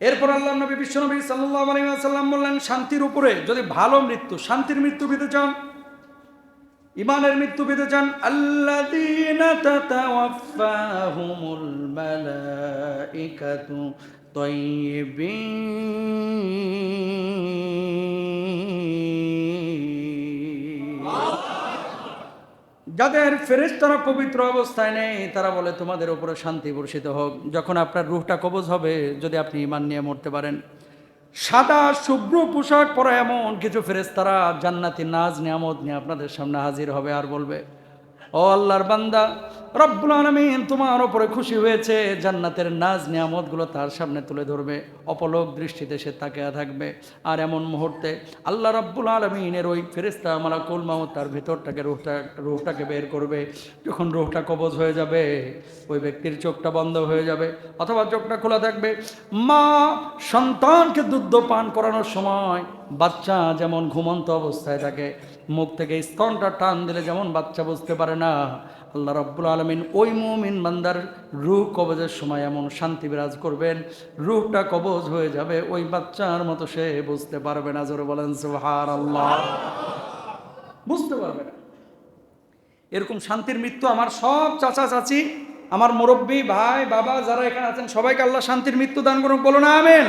এরপর আল্লাহ নবী বিশ্বনবী সাল্লাল্লাহু আলাইহি ওয়াসাল্লাম বললেন, শান্তির উপরে যদি ভালো মৃত্যু, শান্তির মৃত্যু পেতে চান, ইমানের মৃত্যু পেতে চান, আল্লাযীনা তাতাওয়াফাহুমুল মালাইকাতু তাইয়্যিবিন, যাদের ফেরেশতারা পবিত্র অবস্থায় নেই, তারা বলে তোমাদের উপরে শান্তি বর্ষিত হোক। যখন আপনার রূহটা কবজ হবে, যদি আপনি ঈমান নিয়ে মরতে পারেন, সাদা শুভ্র পোশাক পরা এমন কিছু ফেরেশতারা জান্নাতি নাজ নিয়ামত নিয়ে আপনাদের সামনে হাজির হবে আর বলবে, ও আল্লাহর বান্দা, রব্বুল আলামিন তোমার উপরে খুশি হয়েছে। জান্নাতের নাজ নিয়ামতগুলো তার সামনে তুলে ধরবে, অপলক দৃষ্টিতে সে তাকিয়ে থাকবে। আর এমন মুহূর্তে আল্লাহ রব্বুল আলামিনের ওই ফেরেশতা মালাকুল মাউত তার ভিতরটাকে রূহটাকে বের করবে। যখন রূহটা কবজ হয়ে যাবে, ওই ব্যক্তির চোখটা বন্ধ হয়ে যাবে অথবা চোখটা খোলা থাকবে। মা সন্তানকে দুধ পান করানোর সময় বাচ্চা যেমন ঘুমন্ত অবস্থায় থাকে, মুখ থেকে স্তনটা টান দিলে যেমন বাচ্চা বুঝতে পারে না, আল্লাহ রাব্বুল আলামিন ওই মুমিন বান্দার রূহ কবজের সময় এমন শান্তি বিরাজ করবেন, রূহটা কবজ হয়ে যাবে, ওই বাচ্চার মতো সে বুঝতে পারবে না। জোরে বলেন সুবহানাল্লাহ। বুঝতে পারবে না। এরকম শান্তির মৃত্যু আমার সব চাচা চাচি, আমার মুরব্বী ভাই বাবা যারা এখানে আছেন, সবাইকে আল্লাহ শান্তির মৃত্যু দান করুন। বলো না আমিন।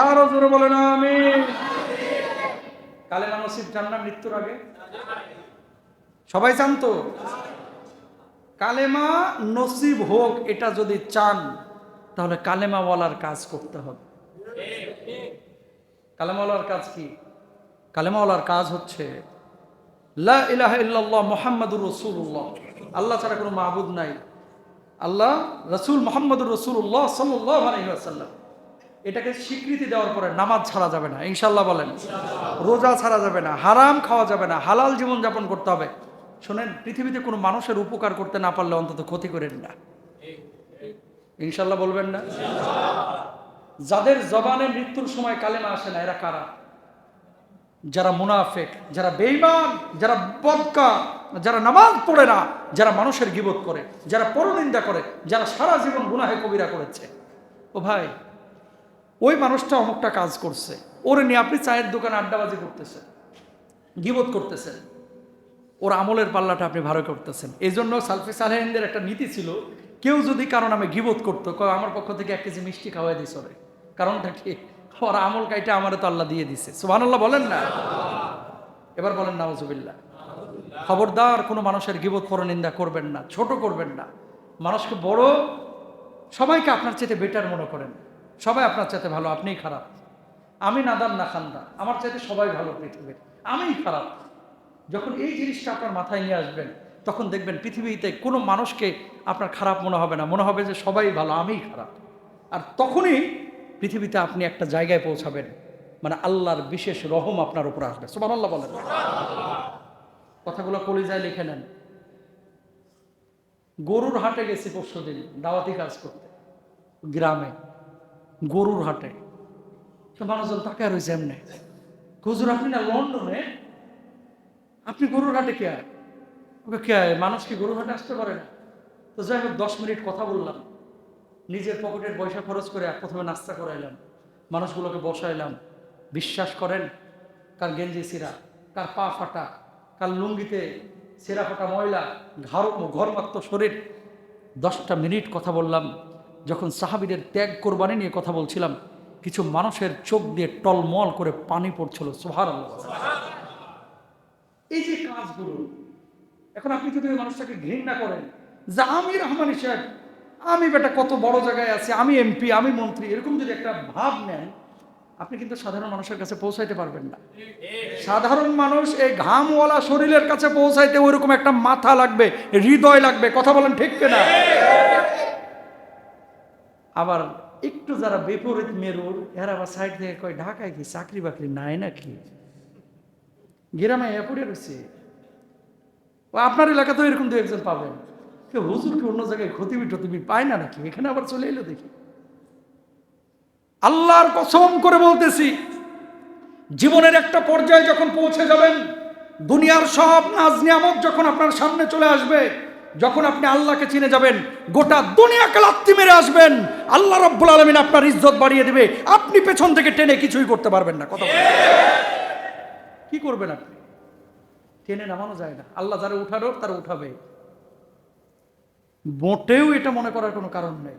আরো জোরে বলো না আমিন। কালেমা নসিব চান না মৃত্যুর আগে? সবাই চান তো? কালেমা নসিব হোক এটা যদি চান, তাহলে কালেমাওয়ালার কাজ করতে হবে। কালেমাওয়ালার কাজ কি? কালেমাওয়ালার কাজ হচ্ছে লা ইলাহা ইল্লাল্লাহ মুহাম্মাদুর রাসূলুল্লাহ, আল্লাহ ছাড়া কোনো মাবুদ নাই, আল্লাহ রাসূল মুহাম্মাদুর রাসূলুল্লাহ সাল্লাল্লাহু আলাইহি ওয়াসাল্লাম। এটাকে স্বীকৃতি দেওয়ার পরে নামাজ ছাড়া যাবে না, ইনশাআল্লাহ বলেন। রোজা ছাড়া যাবে না, হারাম খাওয়া যাবে না, হালাল জীবন যাপন করতে হবে। শোনেন, পৃথিবীতে কোনো মানুষের উপকার করতে না পারলে অন্তত ক্ষতি করেন না, ইনশাআল্লাহ বলবেন না? যাদের জবানে মৃত্যুর সময় কালেমা আসে না, এরা কারা? যারা মুনাফিক, যারা বেঈমান, যারা বদকা, যারা নামাজ পড়ে না, যারা মানুষের গীবত করে, যারা পরনিন্দা করে, যারা সারা জীবন গুনাহে কবিরা করেছে। ও ভাই, ওই মানুষটা অমুকটা কাজ করছে, ওরে নিয়ে আপনি চায়ের দোকানে আড্ডাবাজি করতেছেন, গীবত করতেছেন, ওর আমলের পাল্লাটা আপনি ভালো করতেছেন। এই জন্য সালফে সালেহিনদের একটা নীতি ছিল, কেউ যদি কারো নামে গীবত করতো, আমার পক্ষ থেকে 1 কেজি মিষ্টি খাওয়াই দিস ওরে। কারণটা কি? ওর আমল কাইটা আমারে তো আল্লাহ দিয়ে দিছে। সুবহানাল্লাহ বলেন না? এবার বলেন নাউজুবিল্লাহ। খবরদার কোনো মানুষের গীবত পরনিন্দা করবেন না, ছোট করবেন না। মানুষকে বড়, সবাইকে আপনার চাইতে বেটার মনে করেন, সবাই আপনার চাইতে ভালো, আপনিই খারাপ। আমি নাদান না খান্দা, আমার চাইতে সবাই ভালো পৃথিবীর, আমিই খারাপ। যখন এই জিনিসটা আপনার মাথায় নিয়ে আসবেন, তখন দেখবেন পৃথিবীতে কোনো মানুষকে আপনার খারাপ মনে হবে না, মনে হবে যে সবাই ভালো, আমিই খারাপ। আর তখনই পৃথিবীতে আপনি একটা জায়গায় পৌঁছাবেন, মানে আল্লাহর বিশেষ রহম আপনার উপর আসবে। সুবহানাল্লাহ বলেন। কথাগুলো কলিজায় লিখে নেন। গরুর হাটে গেছি পরশুদিন দাওয়াতি কাজ করতে, গ্রামে গরুর হাটে। তো মানুষজন তাকায় রয়েছে এমনি, হুজুর আপনি না লন্ডনে, আপনি গরুর হাটে কে আয়? ওকে কে আয়? মানুষ কি গরুর হাটে আসতে পারে না? তো যাই হোক 10 মিনিট কথা বললাম, নিজের পকেটের পয়সা খরচ করে প্রথমে নাস্তা করাইলাম, মানুষগুলোকে বসাইলাম। বিশ্বাস করেন, কার গেঞ্জি ছিঁড়া, কার পা ফাটা, কার লুঙ্গিতে ছেঁড়া ফাটা ময়লা, ঘরমাত্র শরীর। 10টা মিনিট কথা বললাম। যখন সাহাবীদের ত্যাগ কোরবানি নিয়ে কথা বলছিলাম, কিছু মানুষের চোখ দিয়ে টলমল করে পানি পড়ছিল। সুবহানাল্লাহ। এই যে কাজগুলো, এখন আপনি যদি ওই মানুষটাকে ঘৃণা করেন যে আমি রহমানী সাহেব, আমি বেটা কত বড় জায়গায় আছি, আমি এমপি, আমি মন্ত্রী, এরকম যদি একটা ভাব নেন, আপনি কিন্তু সাধারণ মানুষের কাছে পৌঁছাইতে পারবেন না। সাধারণ মানুষ এই ঘামওয়ালা শরীরের কাছে পৌঁছাইতে ওইরকম একটা মাথা লাগবে, হৃদয় লাগবে। কথা বলেন ঠিক কিনা? আবার একটু যারা বিপরীত মেরুর, এরা আবার সাইড থেকে কয় ঢাকায় কি চাকরি বাকরি নাই নাকি, গ্রামে পড়ে রয়েছে। আপনার এলাকাতেও এরকম 2-1 পাবেন। কেউ হুজুরকে অন্য জায়গায় খতিবি পায় না নাকি, এখানে আবার চলে এলো দেখি। আল্লাহর কসম করে বলতেছি, জীবনের একটা পর্যায়ে যখন পৌঁছে যাবেন, দুনিয়ার সব নাজ নিয়ামত যখন আপনার সামনে চলে আসবে, যখন আপনি আল্লাহকে চিনে যাবেন, গোটা দুনিয়াকে লাত্তি মেরে আসবেন, আল্লাহ রাব্বুল আলামিন আপনার ইজ্জত বাড়িয়ে দিবে, আপনি পেছন থেকে টেনে কিছুই করতে পারবেন না। কথা বলেন, কি করবেন আপনি? টেনে নামানো যায় না। আল্লাহ যারা উঠানোর তারা উঠাবে, মোটেও এটা মনে করার কোনো কারণ নেই।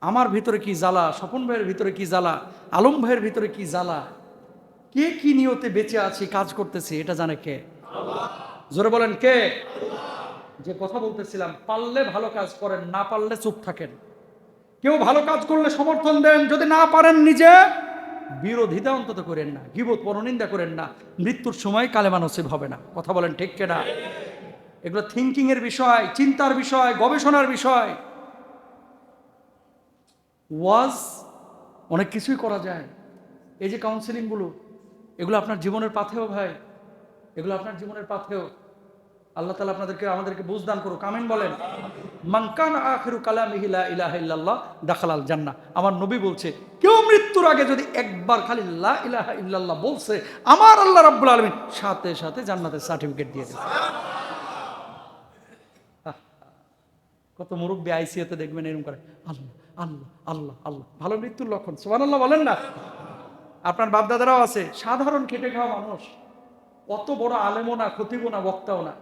আমার ভিতরে কি জ্বালা, স্বপন ভাইয়ের ভিতরে কি জ্বালা, আলম ভাইয়ের ভিতরে কি জ্বালা, কে কি নিয়তে বেঁচে আছি, কাজ করতেছি, এটা জানে কে? জোরে বলেন কে? যে কথা বলতেছিলাম, পারলে ভালো কাজ করেন, না পারলে চুপ থাকেন। কেউ ভালো কাজ করলে সমর্থন দেন, যদি না পারেন নিজে বিরোধিতা অন্তত করেন না, গীবত পরনিন্দা করেন না। মৃত্যুর সময় কালেমা নসিব হবে না। কথা বলেন ঠিক কিনা? এগুলো থিঙ্কিং এর বিষয়, চিন্তার বিষয়, গবেষণার বিষয়। ওয়াজ অনেক কিছুই করা যায়। এই যে কাউন্সিলিং গুলো, এগুলো আপনার জীবনের পাথেও ভাই, এগুলো আপনার জীবনের পাথেও। আল্লাহ তাআলা আমাদেরকে বুঝদান করুক, আমিন বলেন। মান কানা আখিরু কালামিহি লা ইলাহা ইল্লাল্লাহ দাখালাল জান্নাহ। আমার নবী বলছে, কেউ মৃত্যুর আগে যদি একবার খালি লা ইলাহা ইল্লাল্লাহ বলছে, আমার আল্লাহ রাব্বুল আলামিন সাথে সাথে জান্নাতের সার্টিফিকেট দিয়ে দেবে। কত মুরব্বী আইসিইউতে দেখবেন এরকম করে, আল্লাহ আল্লাহ আল্লাহ আল্লাহ। ভালো মৃত্যুর লক্ষণ, সুবহানাল্লাহ বলেন না? আপনার বাপদাদারাও আছে, সাধারণ খেটে খাওয়া মানুষ, অত বড় আলেমও না, খতিবও না, বক্তাও না,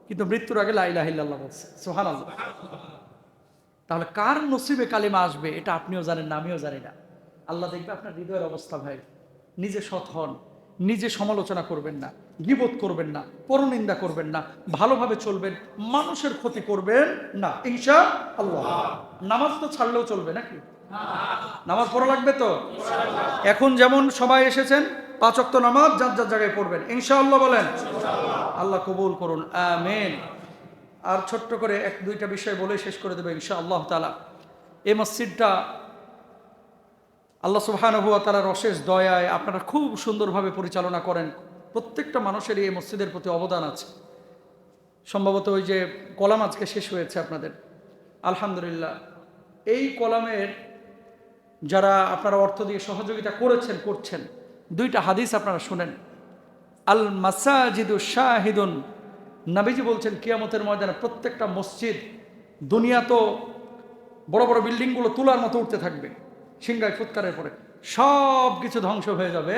কিন্তু মৃত্যুর আগে লা ইলাহা ইল্লাল্লাহ বলছে। সুবহানাল্লাহ। তাহলে কার নসিবে কালিমা আসবে এটা আপনিও জানেন না, আমিও জানি না। আল্লাহ দেখবে আপনার হৃদয়ের অবস্থা। ভাই, নিজে সৎ হন, নিজে সমালোচনা করবেন না, গীবত করবেন না, পরনিন্দা করবেন না, ভালোভাবে চলবেন, মানুষের ক্ষতি করবেন না, ইনশাআল্লাহ। নামাজ তো ছাড়লেও চলবে নাকি? নামাজ পড়া লাগবে তো। এখন যেমন সবাই এসেছেন, 5 ওয়াক্ত নামাজ যার যার জায়গায় পড়বেন, ইনশাআল্লাহ বলেন। আল্লাহ কবুল করুন, আমিন। আর ছোট্ট করে 1-2টা বিষয় বলে শেষ করে দেবে ইনশাআল্লাহ তাআলা। এই মসজিদটা আল্লাহ সুবহানাহু ওয়া তাআলার অশেষ দয়ায় আপনারা খুব সুন্দরভাবে পরিচালনা করেন। প্রত্যেকটা মানুষেরই এই মসজিদের প্রতি অবদান আছে। সম্ভবত ওই যে কলাম আজকে শেষ হয়েছে আপনাদের, আলহামদুলিল্লাহ। এই কলামের যারা আপনারা অর্থ দিয়ে সহযোগিতা করেছেন, করছেন, 2টা হাদিস আপনারা শুনেন। আল মাসাজিদু শাহিদুন, নবীজি বলছেন কিয়ামতের ময়দানে প্রত্যেকটা মসজিদ, দুনিয়া তো বড় বড় বিল্ডিংগুলো তুলার মতো উঠতে থাকবে সিংহায় ফুৎকারের পরে, সব কিছু ধ্বংস হয়ে যাবে।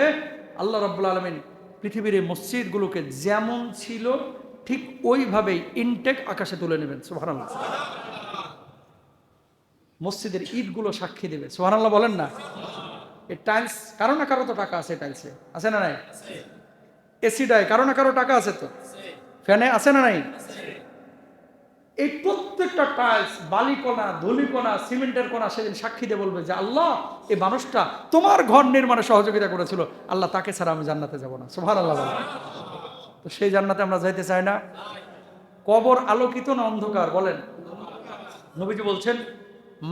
আল্লাহ রাব্বুল আলামিন পৃথিবীর এই মসজিদগুলোকে যেমন ছিল ঠিক ওইভাবেই ইনটেক আকাশে তুলে নেবেন। সুবহানাল্লাহ। মসজিদের ইটগুলো সাক্ষী দেবে। সুবহানাল্লাহ বলেন না? এই টাইলস, কারো না কারো তো টাকা আছে, টাইলসে আছে না নাই? এসিডায় কারো না কারো টাকা আছে তো, ফ্যানে আছে না নাই? এই প্রত্যেকটা টাইলস, বালিকণা, ধুলিকণা, সিমেন্টের কোণা সেদিন সাক্ষী দিয়ে বলবে যে আল্লাহ, এই মানুষটা তোমার ঘর নির্মাণে সহযোগিতা করেছিল, আল্লাহ তাকে ছাড়া আমি জান্নাতে যাব না। সুবহানাল্লাহ বলেন। তো সেই জান্নাতে আমরা যাইতে চাই না? কবর আলোকিত না অন্ধকার বলেন? নবীজি বলছেন,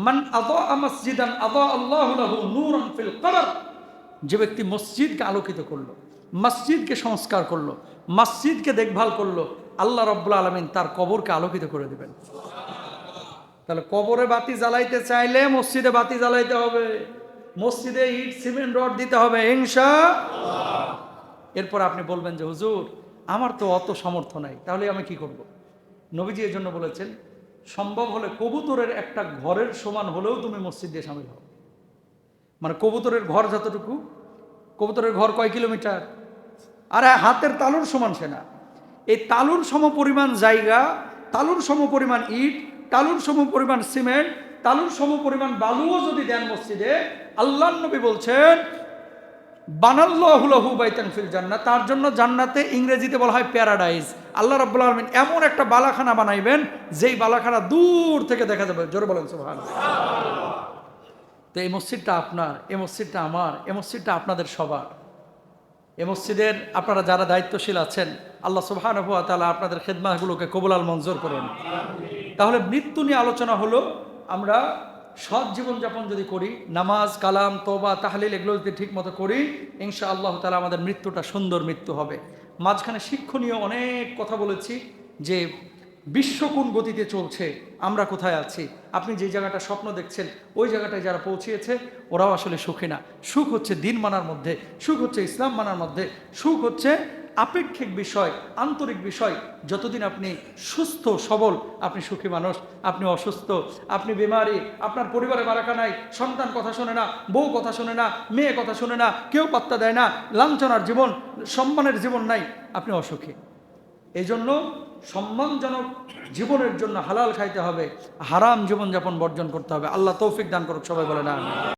মান আযা মসজিদান আযা আল্লাহু লাহু নূরান ফিল কবর। যে ব্যক্তি মসজিদকে আলোকিত করলো, মসজিদকে সংস্কার করলো, মসজিদকে দেখভাল করলো, আল্লাহ রাব্বুল আলামিন তার কবরকে আলোকিত করে দিবেন। তাহলে কবরে বাতি জ্বালাইতে চাইলে মসজিদে বাতি জ্বালাইতে হবে, মসজিদে ইট সিমেন্ট রড দিতে হবে, ইনশাআল্লাহ। এরপর আপনি বলবেন যে হুজুর, আমার তো অত সামর্থ্য নাই, তাহলে আমি কি করব? নবীজি এর জন্য বলেছেন, সম্ভব হলে কবুতরের একটা ঘরের সমান হলেও তুমি মসজিদ দিয়ে শামিল হও। মানে কবুতরের ঘর যতটুকু, কবুতরের ঘর কয় কিলোমিটার? আরে হাতের তালুর সমান সে না। এই তালুর সম পরিমাণ জায়গা, তালুর সম পরিমাণ ইট, তালুর সম পরিমাণ সিমেন্ট, তালুর সম পরিমাণ বালুও যদি দেন মসজিদে, আল্লাহর নবী বলছেন বানাল্লাহু লাহু বাইতান ফিল জান্নাহ, তার জন্য জান্নাতে ইংরেজিতে বলা হয় প্যারাডাইজ। আল্লাহ রাব্বুল আলামিন এমন একটা বালাখানা বানাইবেন, যেই বালাখানা দূর থেকে দেখা যাবে। জোরে বলেন সুবহানাল্লাহ। তো এই মসজিদটা আপনার, এই মসজিদটা আমার, এই মসজিদটা আপনাদের সবার। এই মসজিদের আপনারা যারা দায়িত্বশীল আছেন, আল্লাহ সুবহানাহু ওয়া তাআলা আপনাদের খেদমাতগুলোকে কবুল মঞ্জুর করুন। তাহলে মৃত্যু নিয়ে আলোচনা হলো, আমরা সৎ জীবনযাপন যদি করি, নামাজ, কালাম, তওবা, তাহলিল এগুলো যদি ঠিক মতো করি, ইনশাআল্লাহ তাআলা আমাদের মৃত্যুটা সুন্দর মৃত্যু হবে। মাঝখানে শিক্ষণীয় অনেক কথা বলেছি যে বিশ্ব কোন গতিতে চলছে, আমরা কোথায় আছি। আপনি যে জায়গাটা স্বপ্ন দেখছেন, ওই জায়গাটায় যারা পৌঁছিয়েছে ওরাও আসলে সুখী না। সুখ হচ্ছে দিন মানার মধ্যে, সুখ হচ্ছে ইসলাম মানার মধ্যে, সুখ হচ্ছে আপেক্ষিক বিষয়, আন্তরিক বিষয়। যতদিন আপনি সুস্থ সবল, আপনি সুখী মানুষ। আপনি অসুস্থ, আপনি বিমারি, আপনার পরিবারে বারাকা নাই, সন্তান কথা শোনে না, বউ কথা শোনে না, মেয়ে কথা শোনে না, কেউ পাত্তা দেয় না, লাঞ্ছনার জীবন, সম্মানের জীবন নাই, আপনি অসুখী। এই জন্য সম্মানজনক জীবনের জন্য হালাল খাইতে হবে, হারাম জীবনযাপন বর্জন করতে হবে। আল্লাহ তৌফিক দান করুক, সবাই বলে না।